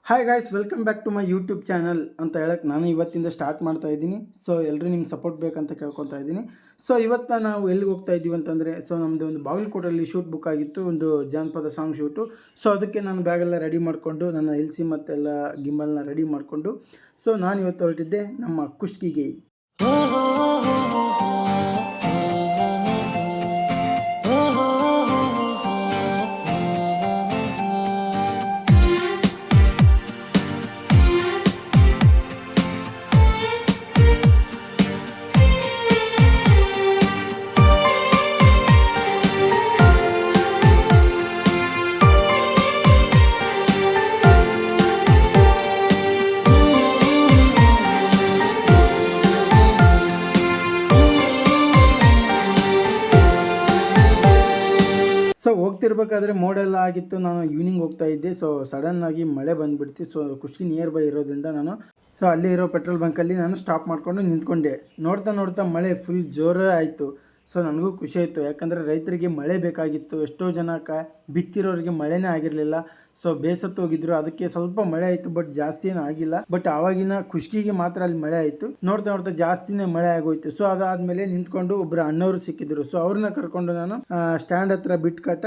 Hi guys, welcome back to my YouTube channel ಅಂತ ಹೇಳಕ್ಕೆ ನಾನು ಇವತ್ತಿಂದ ಸ್ಟಾರ್ಟ್ ಮಾಡ್ತಾ ಇದ್ದೀನಿ. ಸೊ ಎಲ್ಲರೂ ನಿಮ್ಗೆ ಸಪೋರ್ಟ್ ಬೇಕಂತ ಕೇಳ್ಕೊತಾ ಇದ್ದೀನಿ. ಸೊ ಇವತ್ತು ನಾವು ಎಲ್ಲಿಗೆ ಹೋಗ್ತಾ ಇದ್ದೀವಿ ಅಂತಂದರೆ, ಸೊ ನಮ್ಮದು ಒಂದು ಬಾಗಲಕೋಟೆಯಲ್ಲಿ ಶೂಟ್ ಬುಕ್ ಆಗಿತ್ತು, ಒಂದು ಜಾನಪದ ಸಾಂಗ್ ಶೂಟು. ಸೊ ಅದಕ್ಕೆ ನಾನು ಬ್ಯಾಗೆಲ್ಲ ರೆಡಿ ಮಾಡಿಕೊಂಡು ನನ್ನ ಎಲ್ಸಿ ಮತ್ತೆಲ್ಲ ಗಿಂಬಲ್ನ ರೆಡಿ ಮಾಡಿಕೊಂಡು ಸೊ ನಾನು ಇವತ್ತು ಹೊರಟಿದ್ದೆ ನಮ್ಮ ಕುಷ್ಟಗಿಗೆ. ಸೊ ಹೋಗ್ತಿರ್ಬೇಕಾದ್ರೆ ಮೋಡೆಲ್ಲ ಆಗಿತ್ತು. ನಾನು ಈವ್ನಿಂಗ್ ಹೋಗ್ತಾ ಇದ್ದೆ. ಸೊ ಸಡನ್ನಾಗಿ ಮಳೆ ಬಂದುಬಿಡ್ತು. ಸೊ ಕುಷ್ಟಗಿ ನಿಯರ್ ಬೈ ಇರೋದ್ರಿಂದ ನಾನು ಅಲ್ಲೇ ಇರೋ ಪೆಟ್ರೋಲ್ ಬಂಕಲ್ಲಿ ನಾನು ಸ್ಟಾಪ್ ಮಾಡಿಕೊಂಡು ನಿಂತ್ಕೊಂಡೆ. ನೋಡ್ತಾ ನೋಡ್ತಾ ಮಳೆ ಫುಲ್ ಜೋರೇ ಆಯಿತು. ಸೊ ನನಗೂ ಖುಷಿ ಆಯಿತು, ಯಾಕಂದರೆ ರೈತರಿಗೆ ಮಳೆ ಬೇಕಾಗಿತ್ತು. ಎಷ್ಟೋ ಜನ ಬಿತ್ತಿರೋರಿಗೆ ಮಳೆನೇ ಆಗಿರಲಿಲ್ಲ. ಸೊ ಬೇಸತ್ತು ಹೋಗಿದ್ರು, ಅದಕ್ಕೆ ಸ್ವಲ್ಪ ಮಳೆ ಆಯಿತು, ಬಟ್ ಜಾಸ್ತಿ ಏನು ಆಗಿಲ್ಲ. ಬಟ್ ಆವಾಗಿನ ಕುಷ್ಟಗಿಗೆ ಮಾತ್ರ ಅಲ್ಲಿ ಮಳೆ ಆಯಿತು. ನೋಡ್ತಾ ನೋಡ್ತಾ ಜಾಸ್ತಿನೇ ಮಳೆ ಆಗೋಯ್ತು. ಸೊ ಅದಾದಮೇಲೆ ನಿಂತ್ಕೊಂಡು ಒಬ್ಬರು ಅಣ್ಣವರು ಸಿಕ್ಕಿದ್ರು. ಸೊ ಅವ್ರನ್ನ ಕರ್ಕೊಂಡು ನಾನು ಸ್ಟ್ಯಾಂಡ್ ಹತ್ರ ಬಿಟ್ಕಟ್ಟ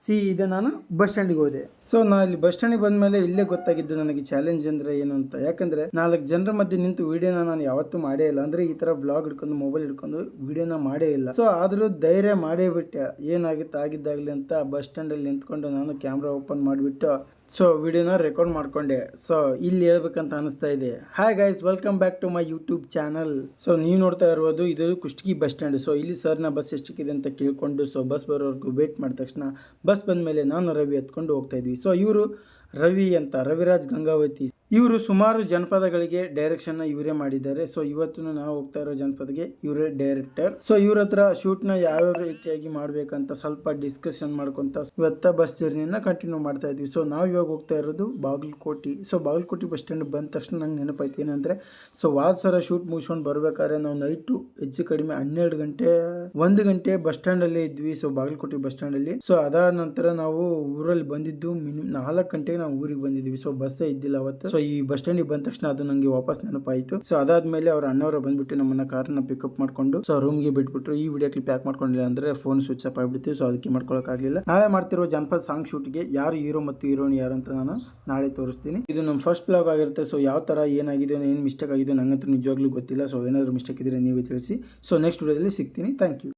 ಸೀದಾ ನಾನು ಬಸ್ ಸ್ಟ್ಯಾಂಡಿಗೆ ಹೋದೆ. ಸೊ ನಾನು ಇಲ್ಲಿ ಬಸ್ ಸ್ಟ್ಯಾಂಡಿಗೆ ಬಂದಮೇಲೆ ಇಲ್ಲೇ ಗೊತ್ತಾಗಿದ್ದು ನನಗೆ ಚಾಲೆಂಜ್ ಅಂದರೆ ಏನು ಅಂತ. ಯಾಕಂದರೆ 4 ಜನರ ಮಧ್ಯೆ ನಿಂತು ವಿಡಿಯೋನ ನಾನು ಯಾವತ್ತೂ ಮಾಡೇ ಇಲ್ಲ. ಅಂದರೆ ಈ ಥರ ಬ್ಲಾಗ್ ಹಿಡ್ಕೊಂಡು ಮೊಬೈಲ್ ಹಿಡ್ಕೊಂಡು ವಿಡಿಯೋನ ಮಾಡೇ ಇಲ್ಲ. ಸೊ ಆದರೂ ಧೈರ್ಯ ಮಾಡೇ ಬಿಟ್ಟೆ, ಏನಾಗಿತ್ತು ಆಗಿದ್ದಾಗಲಿ ಅಂತ ಬಸ್ ಸ್ಟ್ಯಾಂಡಲ್ಲಿ ನಿಂತ್ಕೊಂಡು ನಾನು ಕ್ಯಾಮ್ರಾ ಓಪನ್ ಮಾಡಿಬಿಟ್ಟು ಸೊ ವಿಡಿಯೋನ ರೆಕಾರ್ಡ್ ಮಾಡ್ಕೊಂಡೆ. ಸೊ ಇಲ್ಲಿ ಹೇಳ್ಬೇಕಂತ ಅನಿಸ್ತಾ ಇದೆ. Hi guys, welcome back to my YouTube channel. So ನೀವು ನೋಡ್ತಾ ಇರ್ಬೋದು, ಇದು ಕುಷ್ಟಗಿ ಬಸ್ ಸ್ಟ್ಯಾಂಡ್. ಸೊ ಇಲ್ಲಿ ಸರ್ನ ಬಸ್ ಎಷ್ಟಕ್ಕಿದೆ ಅಂತ ಕೇಳ್ಕೊಂಡು ಸೊ ಬಸ್ ಬರೋವರೆಗೂ ವೇಟ್ ಮಾಡಿದ ತಕ್ಷಣ ಬಸ್ ಬಂದ ಮೇಲೆ ನಾನು ರವಿ ಎತ್ಕೊಂಡು ಹೋಗ್ತಾ ಇದ್ವಿ. ಸೊ ಇವರು ರವಿ ಅಂತ, ರವಿರಾಜ್ ಗಂಗಾವತಿ. ಇವರು ಸುಮಾರು ಜನಪದಗಳಿಗೆ ಡೈರೆಕ್ಷನ್ ಇವರೇ ಮಾಡಿದ್ದಾರೆ. ಸೊ ಇವತ್ತು ನಾವು ಹೋಗ್ತಾ ಇರೋ ಜನಪದಗೆ ಇವರೇ ಡೈರೆಕ್ಟರ್. ಸೊ ಇವ್ರ ಹತ್ರ ಶೂಟ್ನ ಯಾವ ರೀತಿಯಾಗಿ ಮಾಡ್ಬೇಕಂತ ಸ್ವಲ್ಪ ಡಿಸ್ಕಷನ್ ಮಾಡ್ಕೊಂತ ಇವತ್ತ ಬಸ್ ಜರ್ನಿನ ಕಂಟಿನ್ಯೂ ಮಾಡ್ತಾ ಇದ್ವಿ. ಸೊ ನಾವು ಇವಾಗ ಹೋಗ್ತಾ ಇರೋದು Bagalkot. So Bagalkot bus stand ಬಂದ ತಕ್ಷಣ ನಂಗೆ ನೆನಪಾಯ್ತು ಏನಂದ್ರೆ, ಸೊ ವಾಸರ ಶೂಟ್ ಮುಗಿಸ್ಕೊಂಡು ಬರ್ಬೇಕಾದ್ರೆ ನಾವು ನೈಟು ಹೆಚ್ಚು ಕಡಿಮೆ 12 ಗಂಟೆ 1 ಗಂಟೆ ಬಸ್ ಸ್ಟ್ಯಾಂಡ್ ಅಲ್ಲೇ ಇದ್ವಿ. ಸೊ ಬಾಗಲಕೋಟೆ ಬಸ್ ಸ್ಟ್ಯಾಂಡ್ ಅಲ್ಲಿ. ಸೊ ಅದಾದ ನಂತರ ನಾವು ಊರಲ್ಲಿ ಬಂದಿದ್ದು 4 ಗಂಟೆಗೆ ನಾವು ಊರಿಗೆ ಬಂದಿದ್ವಿ. ಸೊ ಬಸ್ಸೇ ಇದ್ದಿಲ್ಲ ಅವತ್ತು. ಸೊ ಈ ಬಸ್ ಸ್ಟ್ಯಾಂಡಿಗೆ ಬಂದ ತಕ್ಷಣ ಅದು ನಂಗೆ ವಾಪಸ್ ನೆನಪಾಯಿತು. ಸೊ ಅದಾದ್ಮೇಲೆ ಅವ್ರ ಅಣ್ಣವರು ಬಂದ್ಬಿಟ್ಟು ನಮ್ಮನ್ನ ಕಾರ್ನ ಪಿಕಪ್ ಮಾಡ್ಕೊಂಡು ಸೊ ರೂಮ್ಗೆ ಬಿಟ್ಬಿಟ್ರು. ಈ ವಿಡಿಯೋ ಕ್ಲಿಪ್ ಪ್ಯಾಕ್ ಮಾಡ್ಕೊಂಡಿಲ್ಲ ಅಂದ್ರೆ ಫೋನ್ ಸ್ವಿಚ್ ಆಫ್ ಆಗ್ಬಿಡ್ತೀವಿ. ಸೊ ಅದಕ್ಕೆ ಮಾಡ್ಕೊಳಕ್ ಆಗ್ಲಿಲ್ಲ. ನಾಳೆ ಮಾಡ್ತಿರೋ ಜನಪದ ಸಾಂಗ್ ಶೂಟ್ಗೆ ಯಾರು ಹೀರೋ ಮತ್ತು ಹೀರೋಯಿನ್ ಯಾರು ಅಂತ ನಾನು ನಾಳೆ ತೋರಿಸ್ತೀನಿ. ಇದು ನಮ್ಮ ಫಸ್ಟ್ ಬ್ಲಾಗ್ ಆಗಿರುತ್ತೆ. ಸೊ ಯಾವ ತರ ಏನಾಗಿದೆ, ಏನು ಮಿಸ್ಟೇಕ್ ಆಗಿದೆ ನಂಗಂತೂ ನಿಜವಾಗ್ಲೂ ಗೊತ್ತಿಲ್ಲ. ಸೊ ಏನಾದ್ರು ಮಿಸ್ಟೇಕ್ ಇದ್ರೆ ನೀವೇ ತಿಳಿಸಿ. ಸೊ ನೆಕ್ಸ್ಟ್ ವಿಡಿಯೋದಲ್ಲಿ ಸಿಗ್ತೀನಿ. Thank you.